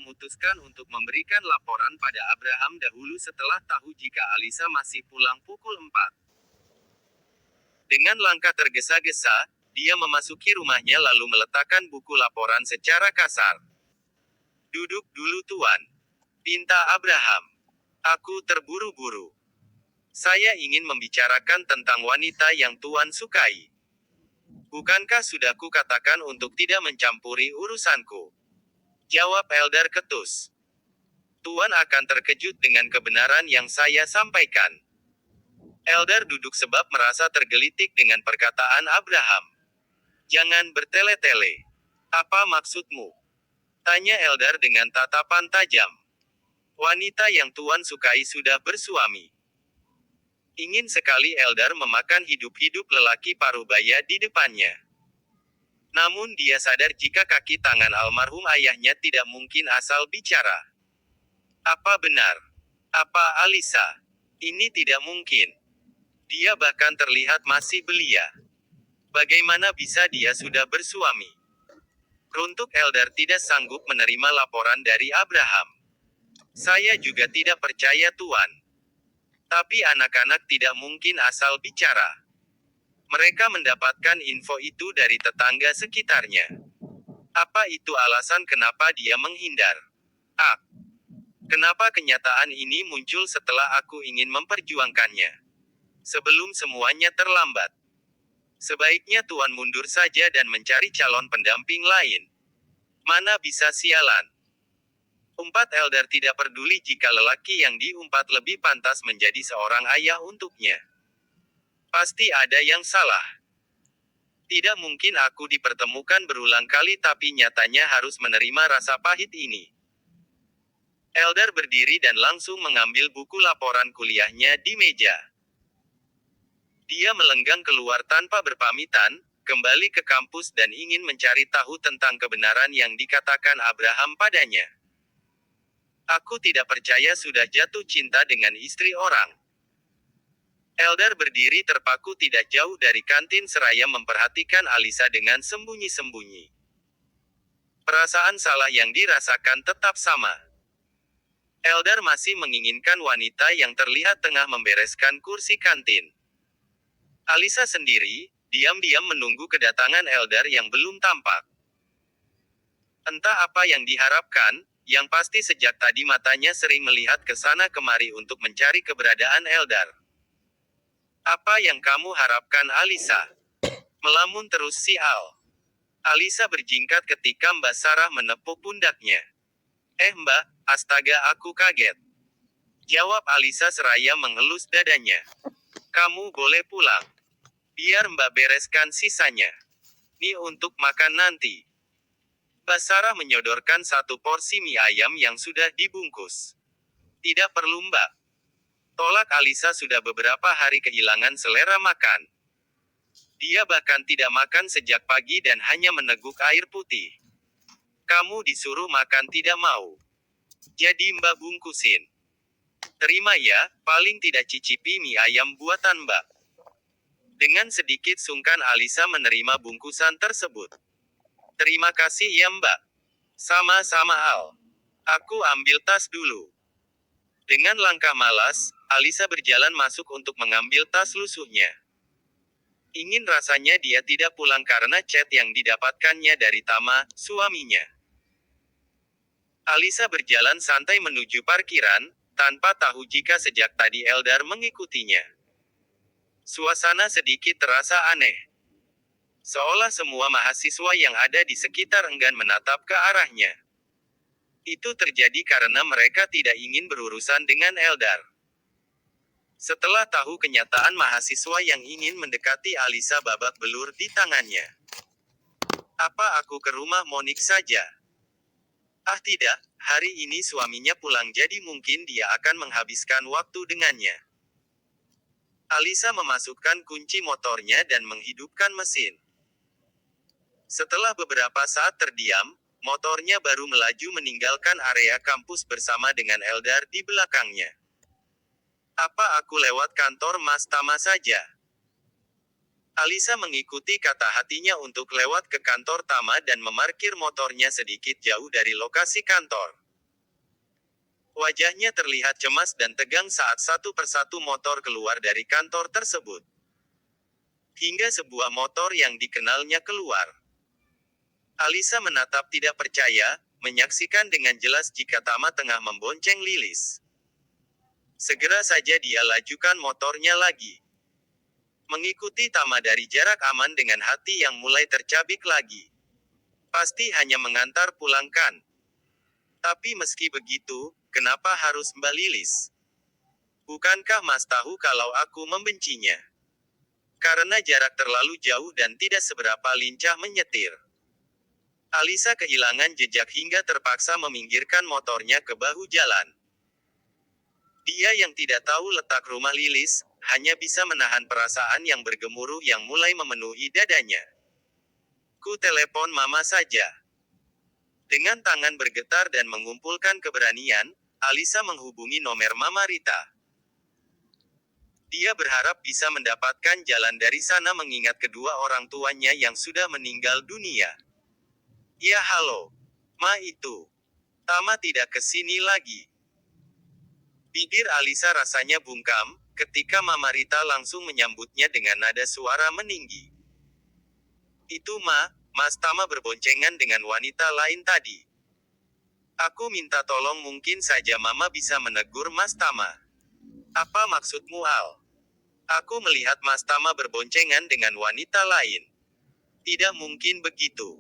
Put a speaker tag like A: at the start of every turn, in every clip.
A: memutuskan untuk memberikan laporan pada Abraham dahulu setelah tahu jika Alisa masih pulang pukul 4. Dengan langkah tergesa-gesa, dia memasuki rumahnya lalu meletakkan buku laporan secara kasar. "Duduk dulu Tuan," pinta Abraham. "Aku terburu-buru. Saya ingin membicarakan tentang wanita yang Tuan sukai. Bukankah sudah kukatakan untuk tidak mencampuri urusanku?" Jawab Elder ketus. "Tuan akan terkejut dengan kebenaran yang saya sampaikan." Elder duduk sebab merasa tergelitik dengan perkataan Abraham. "Jangan bertele-tele. Apa maksudmu?" tanya Elder dengan tatapan tajam. "Wanita yang Tuan sukai sudah bersuami." Ingin sekali Elder memakan hidup-hidup lelaki parubaya di depannya. Namun dia sadar jika kaki tangan almarhum ayahnya tidak mungkin asal bicara. Apa benar? Apa Alisa? Ini tidak mungkin. Dia bahkan terlihat masih belia. Bagaimana bisa dia sudah bersuami? Runtuk Elder tidak sanggup menerima laporan dari Abraham. "Saya juga tidak percaya Tuan. Tapi anak-anak tidak mungkin asal bicara. Mereka mendapatkan info itu dari tetangga sekitarnya. Apa itu alasan kenapa dia menghindar? Kenapa kenyataan ini muncul setelah aku ingin memperjuangkannya? Sebelum semuanya terlambat. Sebaiknya Tuan mundur saja dan mencari calon pendamping lain. Mana bisa sialan." Umpat Elder tidak peduli jika lelaki yang diumpat lebih pantas menjadi seorang ayah untuknya. Pasti ada yang salah. Tidak mungkin aku dipertemukan berulang kali tapi nyatanya harus menerima rasa pahit ini. Elder berdiri dan langsung mengambil buku laporan kuliahnya di meja. Dia melenggang keluar tanpa berpamitan, kembali ke kampus dan ingin mencari tahu tentang kebenaran yang dikatakan Abraham padanya. "Aku tidak percaya sudah jatuh cinta dengan istri orang." Elder berdiri terpaku tidak jauh dari kantin seraya memperhatikan Alisa dengan sembunyi-sembunyi. Perasaan salah yang dirasakan tetap sama. Elder masih menginginkan wanita yang terlihat tengah membereskan kursi kantin. Alisa sendiri, diam-diam menunggu kedatangan Elder yang belum tampak. Entah apa yang diharapkan, yang pasti sejak tadi matanya sering melihat ke sana kemari untuk mencari keberadaan Elder. "Apa yang kamu harapkan Alisa?" melamun terus si Al. Alisa berjingkat ketika Mbak Sarah menepuk pundaknya. Mbak, astaga aku kaget." Jawab Alisa seraya mengelus dadanya. "Kamu boleh pulang. Biar Mbak bereskan sisanya. Nih untuk makan nanti." Mbak Sarah menyodorkan satu porsi mie ayam yang sudah dibungkus. "Tidak perlu Mbak." Tolak Alisa sudah beberapa hari kehilangan selera makan. Dia bahkan tidak makan sejak pagi dan hanya meneguk air putih. "Kamu disuruh makan tidak mau. Jadi Mbak bungkusin." "Terima ya, paling tidak cicipi mie ayam buatan Mbak." Dengan sedikit sungkan Alisa menerima bungkusan tersebut. "Terima kasih ya Mbak." "Sama-sama Al. Aku ambil tas dulu." Dengan langkah malas, Alisa berjalan masuk untuk mengambil tas lusuhnya. Ingin rasanya dia tidak pulang karena chat yang didapatkannya dari Tama, suaminya. Alisa berjalan santai menuju parkiran, tanpa tahu jika sejak tadi Eldar mengikutinya. Suasana sedikit terasa aneh. Seolah semua mahasiswa yang ada di sekitar enggan menatap ke arahnya. Itu terjadi karena mereka tidak ingin berurusan dengan Eldar. Setelah tahu kenyataan mahasiswa yang ingin mendekati Alisa babak belur di tangannya. "Apa aku ke rumah Monik saja?" Tidak, hari ini suaminya pulang jadi mungkin dia akan menghabiskan waktu dengannya. Alisa memasukkan kunci motornya dan menghidupkan mesin. Setelah beberapa saat terdiam, motornya baru melaju meninggalkan area kampus bersama dengan Eldar di belakangnya. "Apa aku lewat kantor Mas Tama saja?" Alisa mengikuti kata hatinya untuk lewat ke kantor Tama dan memarkir motornya sedikit jauh dari lokasi kantor. Wajahnya terlihat cemas dan tegang saat satu persatu motor keluar dari kantor tersebut. Hingga sebuah motor yang dikenalnya keluar. Alisa menatap tidak percaya, menyaksikan dengan jelas jika Tama tengah membonceng Lilis. Segera saja dia lajukan motornya lagi. Mengikuti Tama dari jarak aman dengan hati yang mulai tercabik lagi. Pasti hanya mengantar pulang kan? Tapi meski begitu, kenapa harus Mbak Lilis? Bukankah Mas tahu kalau aku membencinya? Karena jarak terlalu jauh dan tidak seberapa lincah menyetir. Alisa kehilangan jejak hingga terpaksa meminggirkan motornya ke bahu jalan. Dia yang tidak tahu letak rumah Lilis, hanya bisa menahan perasaan yang bergemuruh yang mulai memenuhi dadanya. Ku telepon mama saja. Dengan tangan bergetar dan mengumpulkan keberanian, Alisa menghubungi nomor Mama Rita. Dia berharap bisa mendapatkan jalan dari sana mengingat kedua orang tuanya yang sudah meninggal dunia. Ya halo. Ma itu. Tama tidak ke sini lagi. Bibir Alisa rasanya bungkam, ketika Mama Rita langsung menyambutnya dengan nada suara meninggi. Itu Mas Tama berboncengan dengan wanita lain tadi. Aku minta tolong mungkin saja Mama bisa menegur Mas Tama. Apa maksudmu Al? Aku melihat Mas Tama berboncengan dengan wanita lain. Tidak mungkin begitu.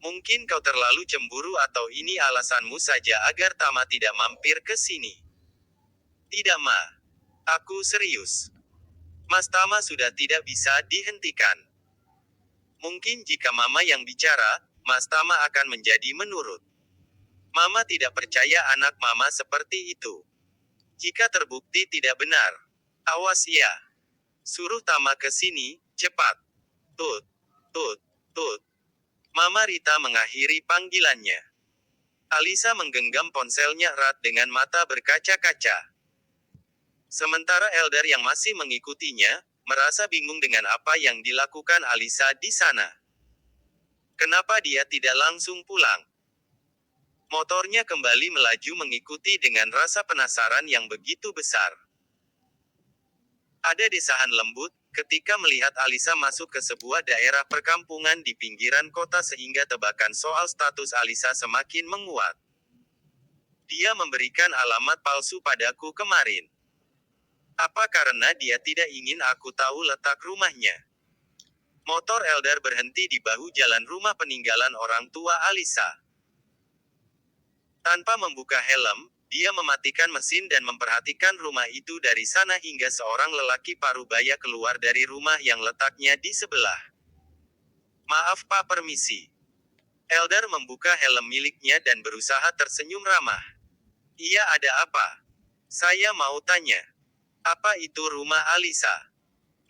A: Mungkin kau terlalu cemburu atau ini alasanmu saja agar Tama tidak mampir ke sini. Tidak Ma. Aku serius. Mas Tama sudah tidak bisa dihentikan. Mungkin jika Mama yang bicara, Mas Tama akan menjadi menurut. Mama tidak percaya anak Mama seperti itu. Jika terbukti tidak benar, awas ya. Suruh Tama ke sini, cepat. Tut, tut, tut. Mama Rita mengakhiri panggilannya. Alisa menggenggam ponselnya erat dengan mata berkaca-kaca. Sementara Elder yang masih mengikutinya, merasa bingung dengan apa yang dilakukan Alisa di sana. Kenapa dia tidak langsung pulang? Motornya kembali melaju mengikuti dengan rasa penasaran yang begitu besar. Ada desahan lembut, ketika melihat Alisa masuk ke sebuah daerah perkampungan di pinggiran kota sehingga tebakan soal status Alisa semakin menguat. Dia memberikan alamat palsu padaku kemarin. Apa karena dia tidak ingin aku tahu letak rumahnya? Motor Elder berhenti di bahu jalan rumah peninggalan orang tua Alisa. Tanpa membuka helm, dia mematikan mesin dan memperhatikan rumah itu dari sana hingga seorang lelaki parubaya keluar dari rumah yang letaknya di sebelah. Maaf Pak, permisi. Elder membuka helm miliknya dan berusaha tersenyum ramah. Iya, ada apa? Saya mau tanya. Apa itu rumah Alisa?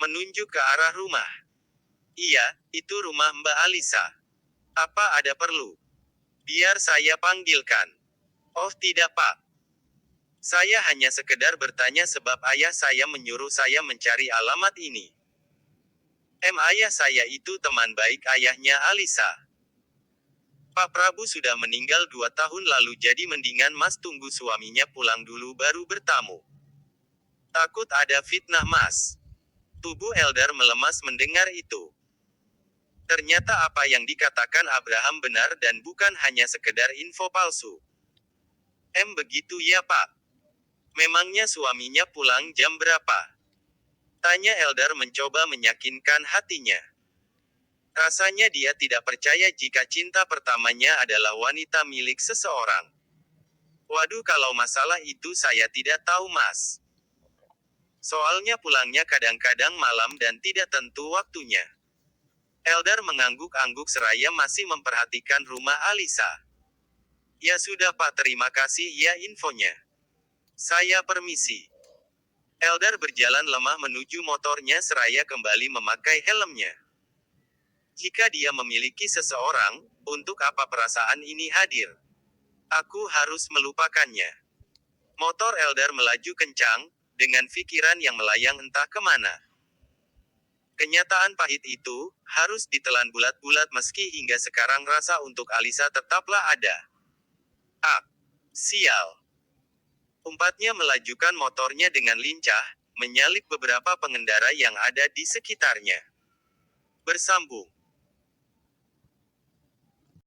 A: Menunjuk ke arah rumah. Iya, itu rumah Mbak Alisa. Apa ada perlu? Biar saya panggilkan. Oh tidak Pak. Saya hanya sekedar bertanya sebab ayah saya menyuruh saya mencari alamat ini. Ayah saya itu teman baik ayahnya Alisa. Pak Prabu sudah meninggal 2 tahun lalu jadi mendingan Mas tunggu suaminya pulang dulu baru bertamu. Takut ada fitnah Mas. Tubuh Elder melemas mendengar itu. Ternyata apa yang dikatakan Abraham benar dan bukan hanya sekedar info palsu. Begitu ya Pak. Memangnya suaminya pulang jam berapa? Tanya Elder mencoba meyakinkan hatinya. Rasanya dia tidak percaya jika cinta pertamanya adalah wanita milik seseorang. Waduh, kalau masalah itu saya tidak tahu Mas. Soalnya pulangnya kadang-kadang malam dan tidak tentu waktunya. Elder mengangguk-angguk seraya masih memperhatikan rumah Alisa. Ya sudah Pak, terima kasih ya infonya. Saya permisi. Elder berjalan lemah menuju motornya seraya kembali memakai helmnya. Jika dia memiliki seseorang, untuk apa perasaan ini hadir? Aku harus melupakannya. Motor Elder melaju kencang, dengan pikiran yang melayang entah kemana. Kenyataan pahit itu, harus ditelan bulat-bulat meski hingga sekarang rasa untuk Alisa tetaplah ada. Ah, sial. Keempatnya melajukan motornya dengan lincah, menyalip beberapa pengendara yang ada di sekitarnya. Bersambung.